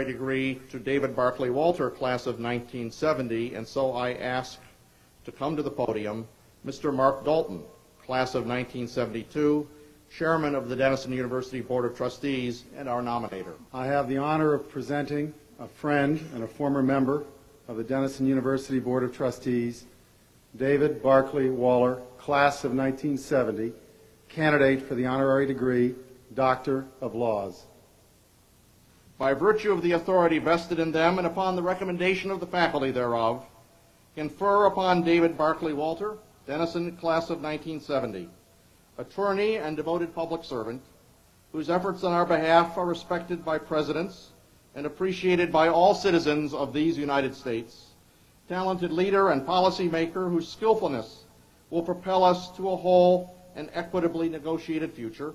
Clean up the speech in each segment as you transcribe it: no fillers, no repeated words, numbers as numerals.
honorary degree to David Barclay Walter, class of 1970, and so I ask to come to the podium Mr. Mark Dalton, class of 1972, chairman of the Denison University Board of Trustees and our nominator. I have the honor of presenting a friend and a former member of the Denison University Board of Trustees, David Barclay Waller, class of 1970, candidate for the honorary degree, Doctor of Laws. By virtue of the authority vested in them and upon the recommendation of the faculty thereof, confer upon David Barclay Walter, Denison, class of 1970, attorney and devoted public servant, whose efforts on our behalf are respected by presidents and appreciated by all citizens of these United States, talented leader and policymaker whose skillfulness will propel us to a whole and equitably negotiated future,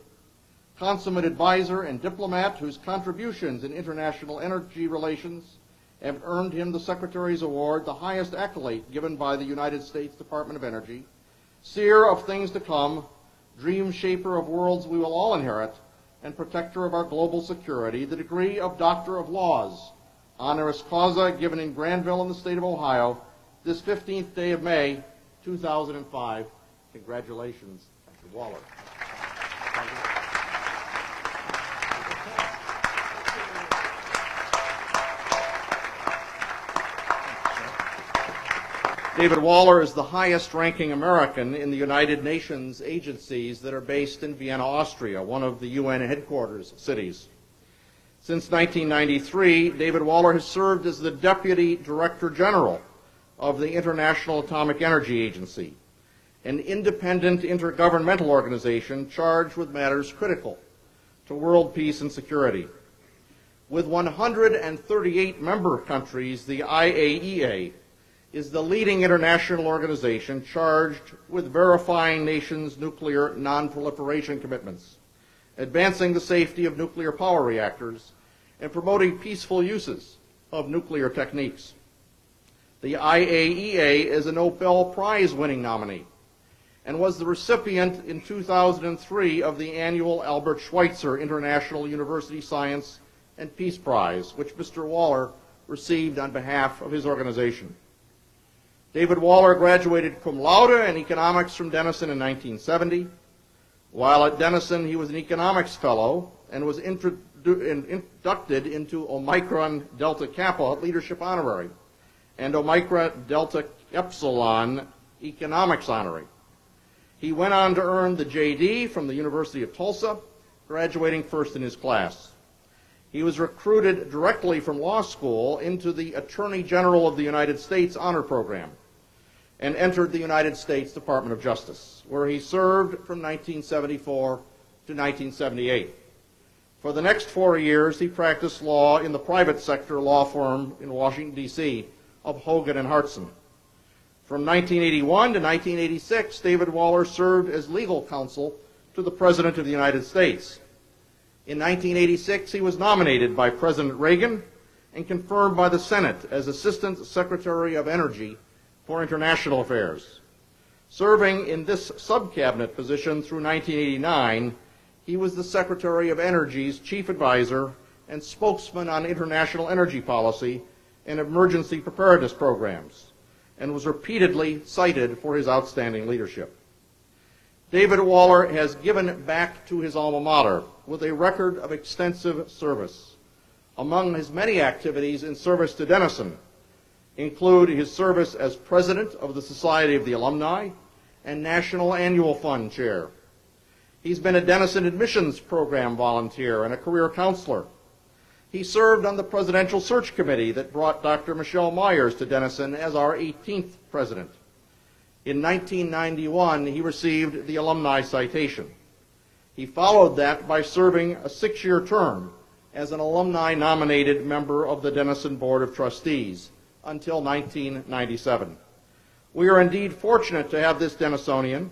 consummate advisor and diplomat whose contributions in international energy relations have earned him the Secretary's Award, the highest accolade given by the United States Department of Energy, seer of things to come, dream shaper of worlds we will all inherit, and protector of our global security, the degree of Doctor of Laws, honoris causa, given in Granville in the state of Ohio, this 15th day of May, 2005. Congratulations, Dr. Waller. David Waller is the highest-ranking American in the United Nations agencies that are based in Vienna, Austria, one of the UN headquarters cities. Since 1993, David Waller has served as the Deputy Director General of the International Atomic Energy Agency, an independent intergovernmental organization charged with matters critical to world peace and security. With 138 member countries, the IAEA is the leading international organization charged with verifying nations' nuclear non-proliferation commitments, advancing the safety of nuclear power reactors, and promoting peaceful uses of nuclear techniques. The IAEA is a Nobel Prize-winning nominee and was the recipient in 2003 of the annual Albert Schweitzer International University Science and Peace Prize, which Mr. Waller received on behalf of his organization. David Waller graduated cum laude in economics from Denison in 1970. While at Denison, he was an economics fellow and was inducted into Omicron Delta Kappa Leadership Honorary and Omicron Delta Epsilon Economics Honorary. He went on to earn the JD from the University of Tulsa, graduating first in his class. He was recruited directly from law school into the Attorney General of the United States Honor Program and entered the United States Department of Justice, where he served from 1974 to 1978. For the next 4 years, he practiced law in the private sector law firm in Washington, D.C. of Hogan and Hartson. From 1981 to 1986, David Waller served as legal counsel to the President of the United States. In 1986, he was nominated by President Reagan and confirmed by the Senate as Assistant Secretary of Energy for International Affairs. Serving in this sub-cabinet position through 1989, he was the Secretary of Energy's chief advisor and spokesman on international energy policy and emergency preparedness programs, and was repeatedly cited for his outstanding leadership. David Waller has given back to his alma mater with a record of extensive service. Among his many activities in service to Denison include his service as president of the Society of the Alumni and National Annual Fund chair. He's been a Denison admissions program volunteer and a career counselor. He served on the presidential search committee that brought Dr. Michelle Myers to Denison as our 18th president. In 1991, he received the Alumni Citation. He followed that by serving a 6-year term as an alumni-nominated member of the Denison Board of Trustees until 1997. We are indeed fortunate to have this Denisonian,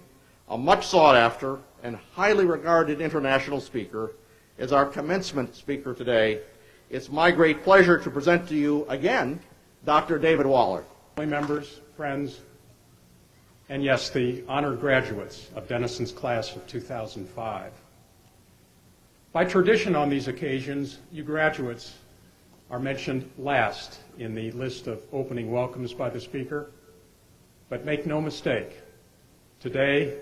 a much sought-after and highly regarded international speaker, as our commencement speaker today. It's my great pleasure to present to you again Dr. David Waller. Members, friends, and yes, the honored graduates of Denison's class of 2005. By tradition on these occasions, you graduates are mentioned last in the list of opening welcomes by the Speaker. But make no mistake, today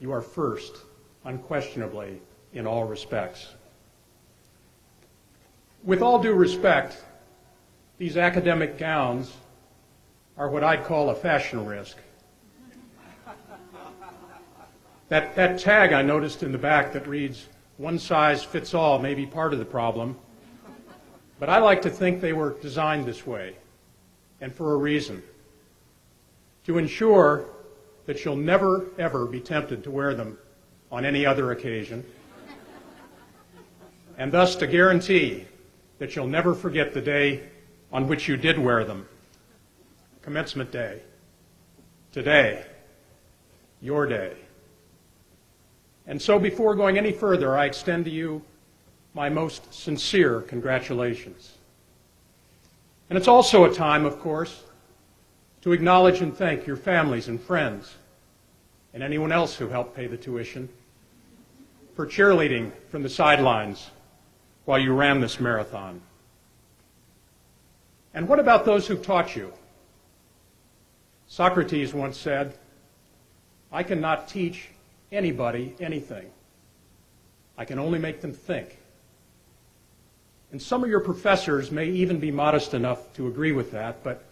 you are first, unquestionably, in all respects. With all due respect, these academic gowns are what I'd call a fashion risk. That tag I noticed in the back that reads, "One size fits all," may be part of the problem, but I like to think they were designed this way, and for a reason. To ensure that you'll never, ever be tempted to wear them on any other occasion, and thus to guarantee that you'll never forget the day on which you did wear them, Commencement Day. Today, your day. And so before going any further, I extend to you my most sincere congratulations. And it's also a time, of course, to acknowledge and thank your families and friends and anyone else who helped pay the tuition for cheerleading from the sidelines while you ran this marathon. And what about those who taught you? Socrates once said, "I cannot teach anybody anything. I can only make them think." And some of your professors may even be modest enough to agree with that, but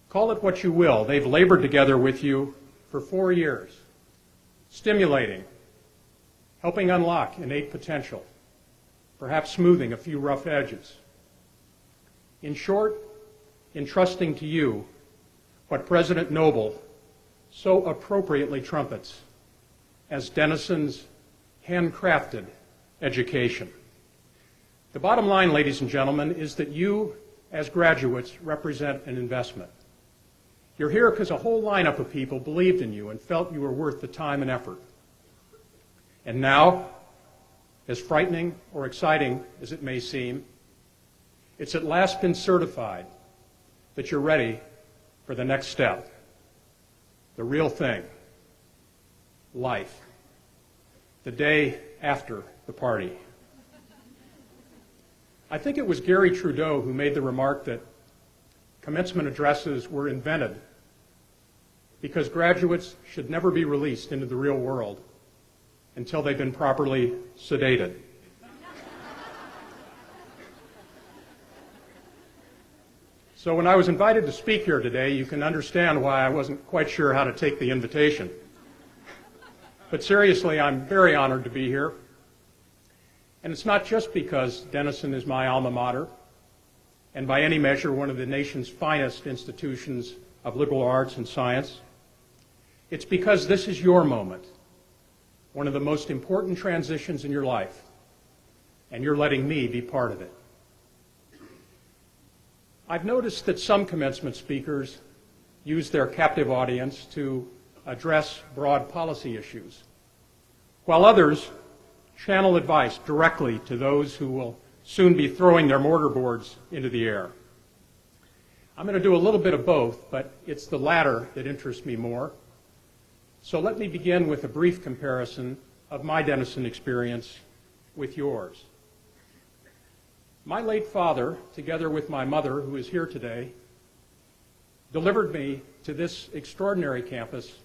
call it what you will. They've labored together with you for 4 years, stimulating, helping unlock innate potential, perhaps smoothing a few rough edges. In short, entrusting to you what President Noble so appropriately trumpets as Denison's handcrafted education. The bottom line, ladies and gentlemen, is that you, as graduates, represent an investment. You're here because a whole lineup of people believed in you and felt you were worth the time and effort. And now, as frightening or exciting as it may seem, it's at last been certified that you're ready for the next step, the real thing, life, the day after the party. I think it was Gary Trudeau who made the remark that commencement addresses were invented because graduates should never be released into the real world until they've been properly sedated. So when I was invited to speak here today, you can understand why I wasn't quite sure how to take the invitation. But seriously, I'm very honored to be here. And it's not just because Denison is my alma mater, and by any measure one of the nation's finest institutions of liberal arts and science. It's because this is your moment, one of the most important transitions in your life, and you're letting me be part of it. I've noticed that some commencement speakers use their captive audience to address broad policy issues, while others channel advice directly to those who will soon be throwing their mortarboards into the air. I'm going to do a little bit of both, but it's the latter that interests me more. So let me begin with a brief comparison of my Denison experience with yours. My late father, together with my mother, who is here today, delivered me to this extraordinary campus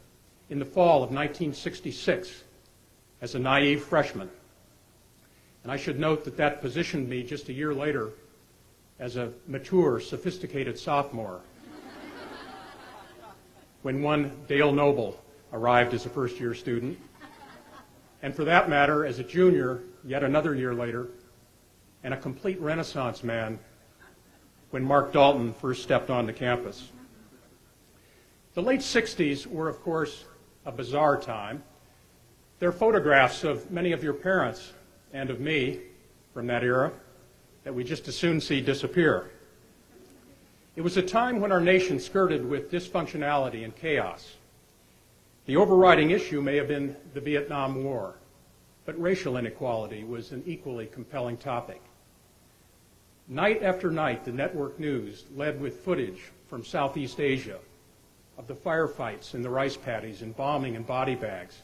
in the fall of 1966 as a naive freshman. And I should note that that positioned me just a year later as a mature, sophisticated sophomore when one Dale Noble arrived as a first-year student, and for that matter, as a junior yet another year later, and a complete Renaissance man when Mark Dalton first stepped onto campus. The late 60s were, of course, a bizarre time. There are photographs of many of your parents and of me from that era that we just as soon see disappear. It was a time when our nation skirted with dysfunctionality and chaos. The overriding issue may have been the Vietnam War, but racial inequality was an equally compelling topic. Night after night, the network news led with footage from Southeast Asia of the firefights in the rice paddies and bombing in body bags,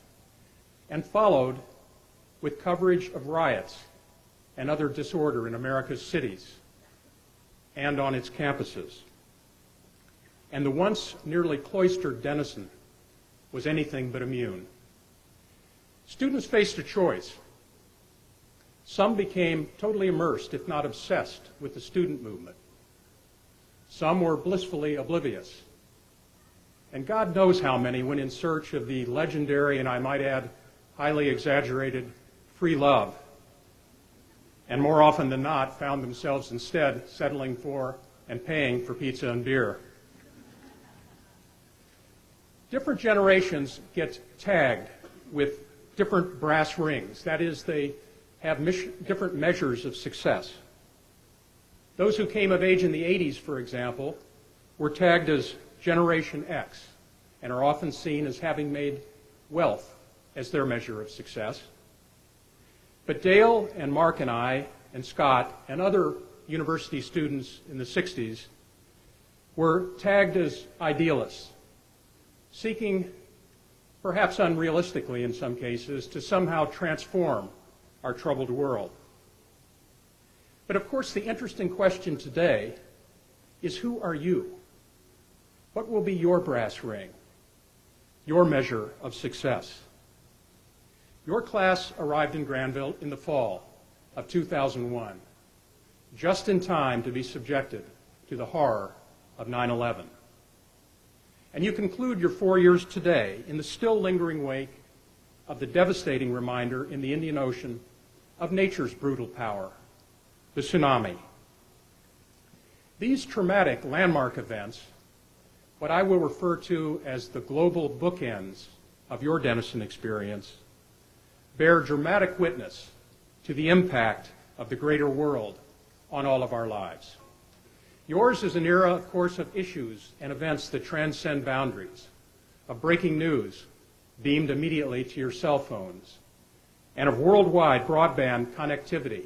and followed with coverage of riots and other disorder in America's cities. and on its campuses. And the once nearly cloistered Denison was anything but immune. Students faced a choice. Some became totally immersed, if not obsessed, with the student movement. Some were blissfully oblivious. And God knows how many went in search of the legendary, and I might add, highly exaggerated, free love, and more often than not found themselves instead settling for and paying for pizza and beer. Different generations get tagged with different brass rings. That is, they have different measures of success. Those who came of age in the 80s, for example, were tagged as Generation X and are often seen as having made wealth as their measure of success. But Dale and Mark and I and Scott and other university students in the 60s were tagged as idealists, seeking, perhaps unrealistically in some cases, to somehow transform our troubled world. But of course, the interesting question today is, who are you? What will be your brass ring, your measure of success? Your class arrived in Granville in the fall of 2001, just in time to be subjected to the horror of 9/11. And you conclude your 4 years today in the still lingering wake of the devastating reminder in the Indian Ocean of nature's brutal power, the tsunami. These traumatic landmark events, what I will refer to as the global bookends of your Denison experience, bear dramatic witness to the impact of the greater world on all of our lives. Yours is an era, of course, of issues and events that transcend boundaries, of breaking news beamed immediately to your cell phones, and of worldwide broadband connectivity,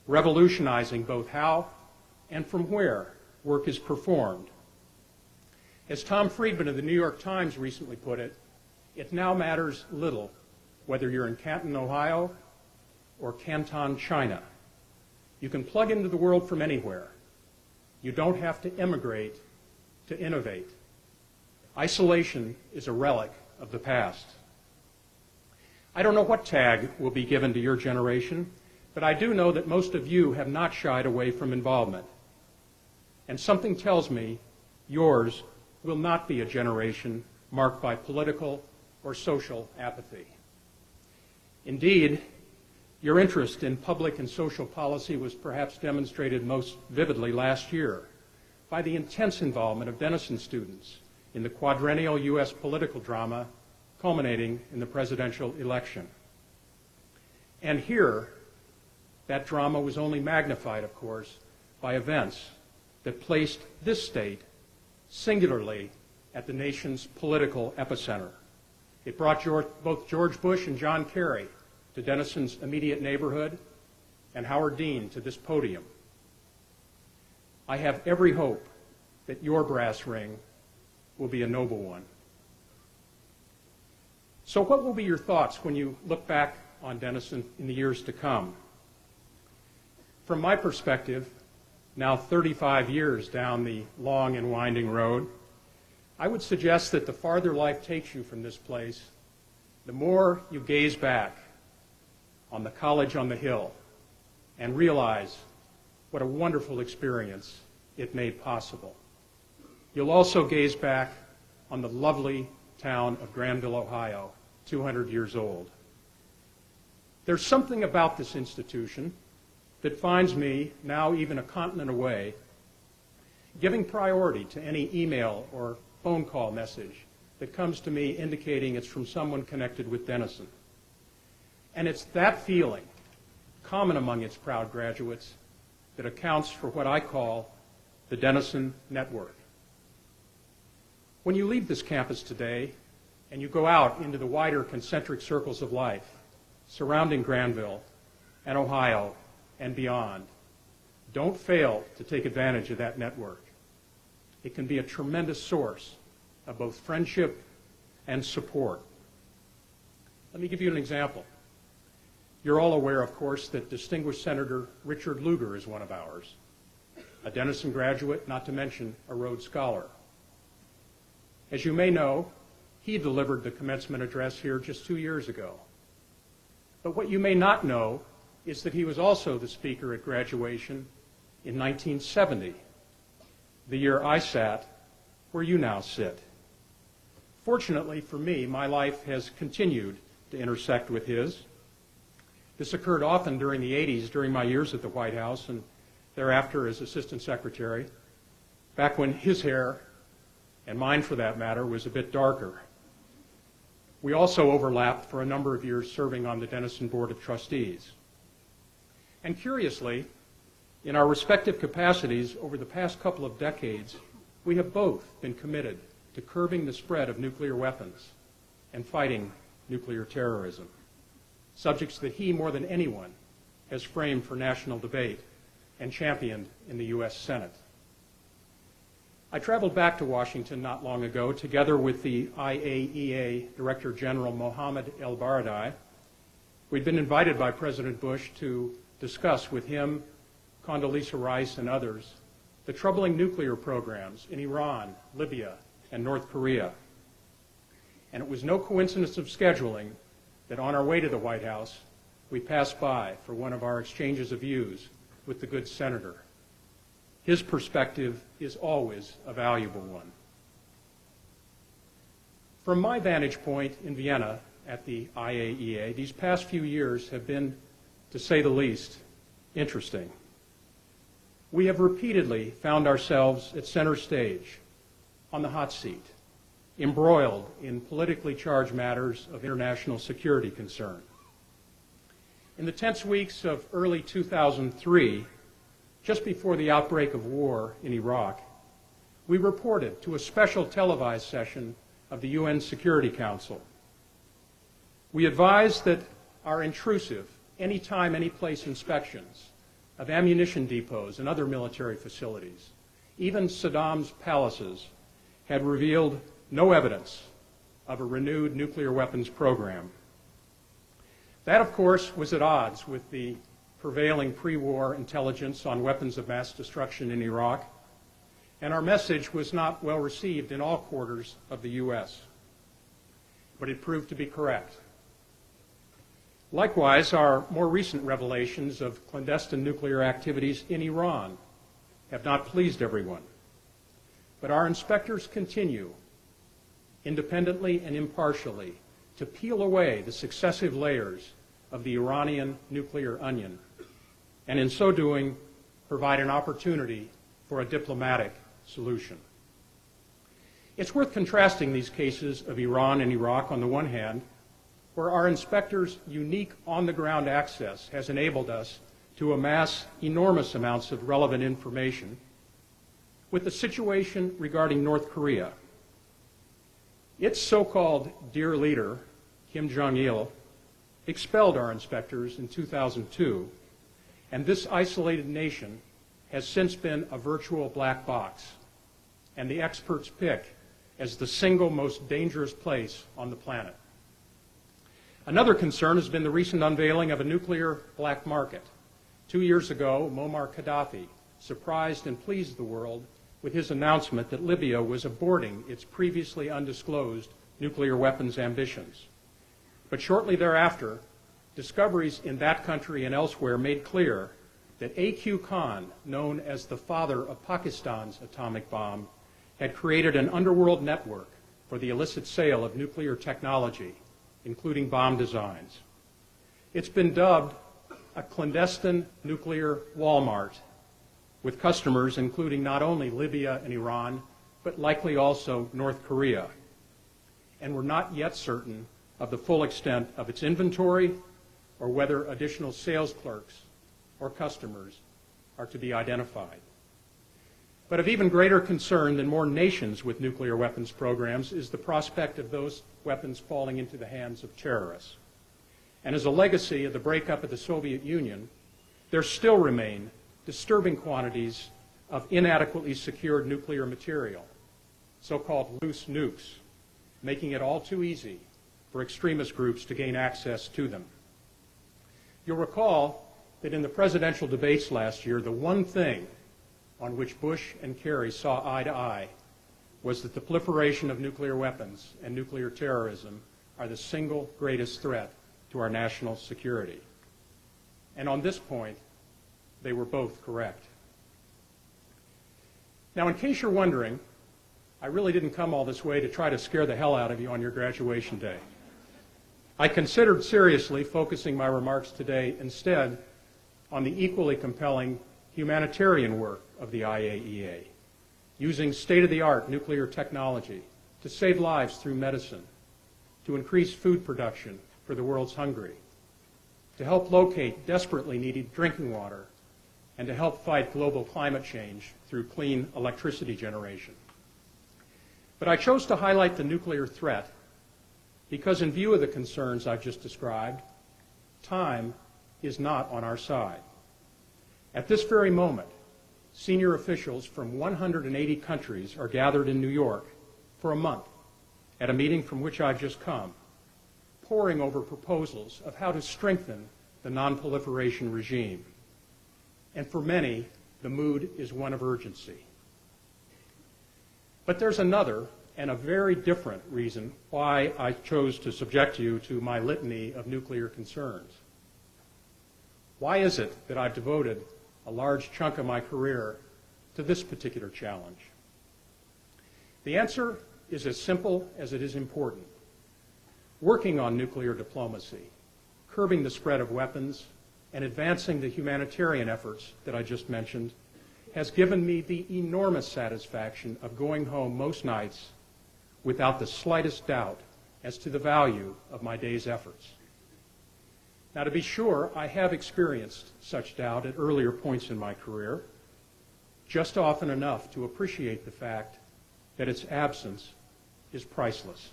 revolutionizing both how and from where work is performed. As Tom Friedman of the New York Times recently put it, it now matters little whether you're in Canton, Ohio, or Canton, China. You can plug into the world from anywhere. You don't have to emigrate to innovate. Isolation is a relic of the past. I don't know what tag will be given to your generation, but I do know that most of you have not shied away from involvement. And something tells me yours will not be a generation marked by political or social apathy. Indeed, your interest in public and social policy was perhaps demonstrated most vividly last year by the intense involvement of Denison students in the quadrennial U.S. political drama culminating in the presidential election. And here, that drama was only magnified, of course, by events that placed this state singularly at the nation's political epicenter. It brought both George Bush and John Kerry to Denison's immediate neighborhood, and Howard Dean to this podium. I have every hope that your brass ring will be a noble one. So what will be your thoughts when you look back on Denison in the years to come? From my perspective, now 35 years down the long and winding road, I would suggest that the farther life takes you from this place, the more you gaze back on the college on the hill and realize what a wonderful experience it made possible. You'll also gaze back on the lovely town of Granville, Ohio, 200 years old. There's something about this institution that finds me, now even a continent away, giving priority to any email or phone call message that comes to me indicating it's from someone connected with Denison. And it's that feeling, common among its proud graduates, that accounts for what I call the Denison Network. When you leave this campus today and you go out into the wider concentric circles of life surrounding Granville and Ohio and beyond, don't fail to take advantage of that network. It can be a tremendous source of both friendship and support. Let me give you an example. You're all aware, of course, that distinguished Senator Richard Lugar is one of ours. a Denison graduate, not to mention a Rhodes Scholar. As you may know, he delivered the commencement address here just 2 years ago. But what you may not know is that he was also the speaker at graduation in 1970, the year I sat where you now sit. Fortunately for me, my life has continued to intersect with his. This occurred often during the 80s, during my years at the White House, and thereafter as Assistant Secretary, back when his hair, and mine for that matter, was a bit darker. We also overlapped for a number of years serving on the Denison Board of Trustees. And curiously, in our respective capacities over the past couple of decades, we have both been committed to curbing the spread of nuclear weapons and fighting nuclear terrorism, subjects that he, more than anyone, has framed for national debate and championed in the U.S. Senate. I traveled back to Washington not long ago together with the IAEA Director General Mohammed El-Baradei. We'd been invited by President Bush to discuss with him, Condoleezza Rice, and others the troubling nuclear programs in Iran, Libya, and North Korea. And it was no coincidence of scheduling that on our way to the White House, we passed by for one of our exchanges of views with the good senator. His perspective is always a valuable one. From my vantage point in Vienna at the IAEA, these past few years have been, to say the least, interesting. We have repeatedly found ourselves at center stage, on the hot seat, embroiled in politically charged matters of international security concern. In the tense weeks of early 2003, just before the outbreak of war in Iraq, we reported to a special televised session of the UN Security Council. We advised that our intrusive, anytime, anyplace inspections of ammunition depots and other military facilities, even Saddam's palaces, had revealed no evidence of a renewed nuclear weapons program. That, of course, was at odds with the prevailing pre-war intelligence on weapons of mass destruction in Iraq, and our message was not well received in all quarters of the U.S. But it proved to be correct. Likewise, our more recent revelations of clandestine nuclear activities in Iran have not pleased everyone. But our inspectors continue, independently and impartially, to peel away the successive layers of the Iranian nuclear onion, and in so doing, provide an opportunity for a diplomatic solution. It's worth contrasting these cases of Iran and Iraq on the one hand, where our inspectors' unique on-the-ground access has enabled us to amass enormous amounts of relevant information, with the situation regarding North Korea. Its so-called dear leader, Kim Jong-il, expelled our inspectors in 2002, and this isolated nation has since been a virtual black box, and the experts pick as the single most dangerous place on the planet. Another concern has been the recent unveiling of a nuclear black market. 2 years ago, Muammar Gaddafi surprised and pleased the world with his announcement that Libya was aborting its previously undisclosed nuclear weapons ambitions. But shortly thereafter, discoveries in that country and elsewhere made clear that A.Q. Khan, known as the father of Pakistan's atomic bomb, had created an underworld network for the illicit sale of nuclear technology, including bomb designs. It's been dubbed a clandestine nuclear Walmart, with customers including not only Libya and Iran, but likely also North Korea. And we're not yet certain of the full extent of its inventory or whether additional sales clerks or customers are to be identified. But of even greater concern than more nations with nuclear weapons programs is the prospect of those weapons falling into the hands of terrorists. And as a legacy of the breakup of the Soviet Union, there still remain disturbing quantities of inadequately secured nuclear material, so-called loose nukes, making it all too easy for extremist groups to gain access to them. You'll recall that in the presidential debates last year, the one thing on which Bush and Kerry saw eye to eye was that the proliferation of nuclear weapons and nuclear terrorism are the single greatest threat to our national security. And on this point, they were both correct. Now, in case you're wondering, I really didn't come all this way to try to scare the hell out of you on your graduation day. I considered seriously focusing my remarks today instead on the equally compelling humanitarian work of the IAEA, using state-of-the-art nuclear technology to save lives through medicine, to increase food production for the world's hungry, to help locate desperately needed drinking water, and to help fight global climate change through clean electricity generation. But I chose to highlight the nuclear threat because, in view of the concerns I've just described, time is not on our side. At this very moment, senior officials from 180 countries are gathered in New York for a month at a meeting from which I've just come, poring over proposals of how to strengthen the non-proliferation regime. And for many, the mood is one of urgency. But there's another and a very different reason why I chose to subject you to my litany of nuclear concerns. Why is it that I've devoted a large chunk of my career to this particular challenge? The answer is as simple as it is important. Working on nuclear diplomacy, curbing the spread of weapons, and advancing the humanitarian efforts that I just mentioned has given me the enormous satisfaction of going home most nights without the slightest doubt as to the value of my day's efforts. Now, to be sure, I have experienced such doubt at earlier points in my career, just often enough to appreciate the fact that its absence is priceless.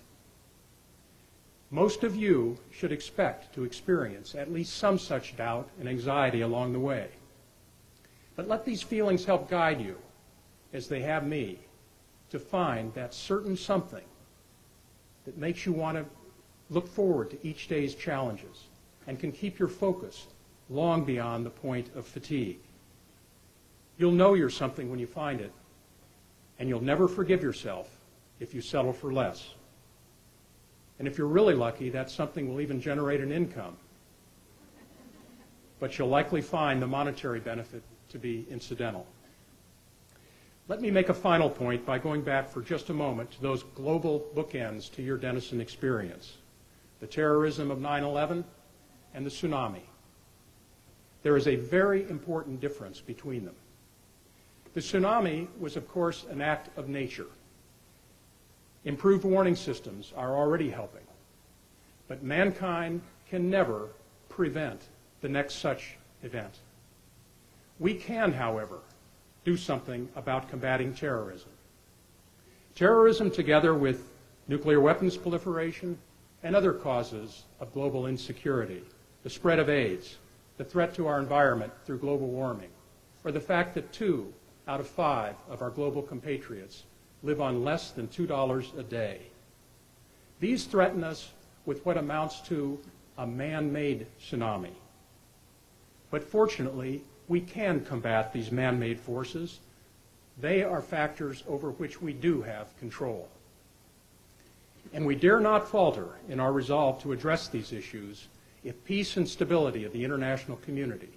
Most of you should expect to experience at least some such doubt and anxiety along the way. But let these feelings help guide you, as they have me, to find that certain something that makes you want to look forward to each day's challenges and can keep your focus long beyond the point of fatigue. You'll know you're something when you find it, and you'll never forgive yourself if you settle for less. And if you're really lucky, that something will even generate an income. But you'll likely find the monetary benefit to be incidental. Let me make a final point by going back for just a moment to those global bookends to your Denison experience, the terrorism of 9/11 and the tsunami. There is a very important difference between them. The tsunami was, of course, an act of nature. Improved warning systems are already helping, but mankind can never prevent the next such event. We can, however, do something about combating terrorism. Terrorism, together with nuclear weapons proliferation and other causes of global insecurity, the spread of AIDS, the threat to our environment through global warming, or the fact that 2 out of 5 of our global compatriots live on less than $2 a day. These threaten us with what amounts to a man-made tsunami. But fortunately, we can combat these man-made forces. They are factors over which we do have control. And we dare not falter in our resolve to address these issues if peace and stability of the international community,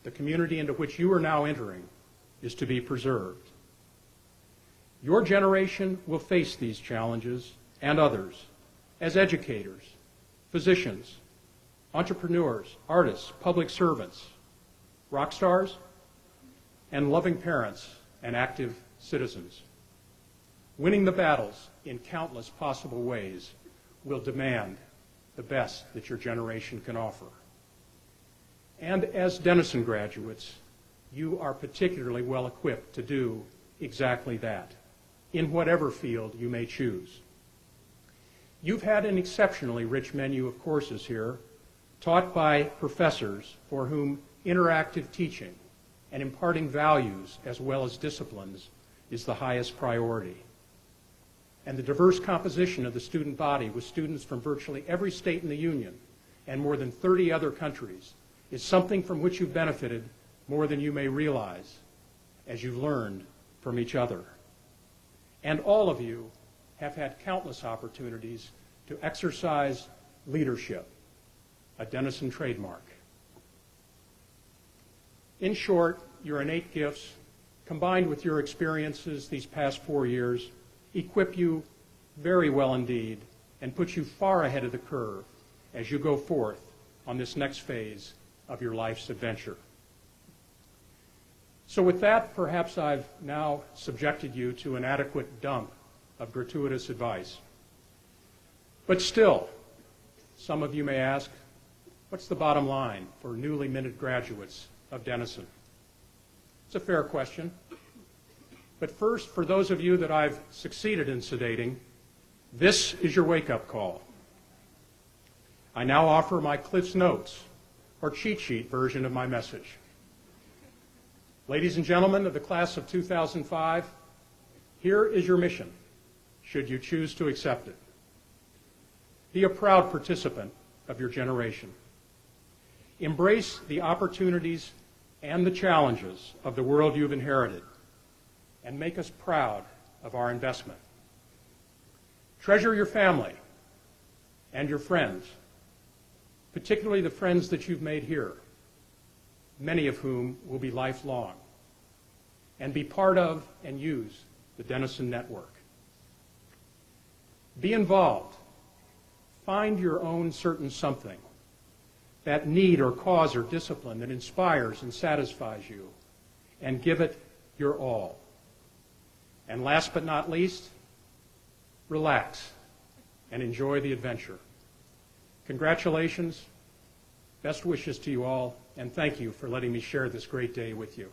the community into which you are now entering, is to be preserved. Your generation will face these challenges and others as educators, physicians, entrepreneurs, artists, public servants, rock stars, and loving parents and active citizens. Winning the battles in countless possible ways will demand the best that your generation can offer. And as Denison graduates, you are particularly well equipped to do exactly that, in whatever field you may choose. You've had an exceptionally rich menu of courses here, taught by professors for whom interactive teaching and imparting values as well as disciplines is the highest priority. And the diverse composition of the student body, with students from virtually every state in the Union and more than 30 other countries, is something from which you've benefited more than you may realize. as you've learned from each other. And all of you have had countless opportunities to exercise leadership, a Denison trademark. In short, your innate gifts, combined with your experiences these past 4 years, equip you very well indeed and put you far ahead of the curve as you go forth on this next phase of your life's adventure. So with that, perhaps I've now subjected you to an adequate dump of gratuitous advice. But still, some of you may ask, what's the bottom line for newly minted graduates of Denison? It's a fair question. But first, for those of you that I've succeeded in sedating, this is your wake-up call. I now offer my Cliff's Notes, or cheat sheet version of my message. Ladies and gentlemen of the class of 2005, here is your mission, should you choose to accept it. Be a proud participant of your generation. Embrace the opportunities and the challenges of the world you've inherited, and make us proud of our investment. Treasure your family and your friends, particularly the friends that you've made here, many of whom will be lifelong, and be part of and use the Denison network. Be involved. Find your own certain something, that need or cause or discipline that inspires and satisfies you, and give it your all. And last but not least, relax and enjoy the adventure. Congratulations, best wishes to you all, and thank you for letting me share this great day with you.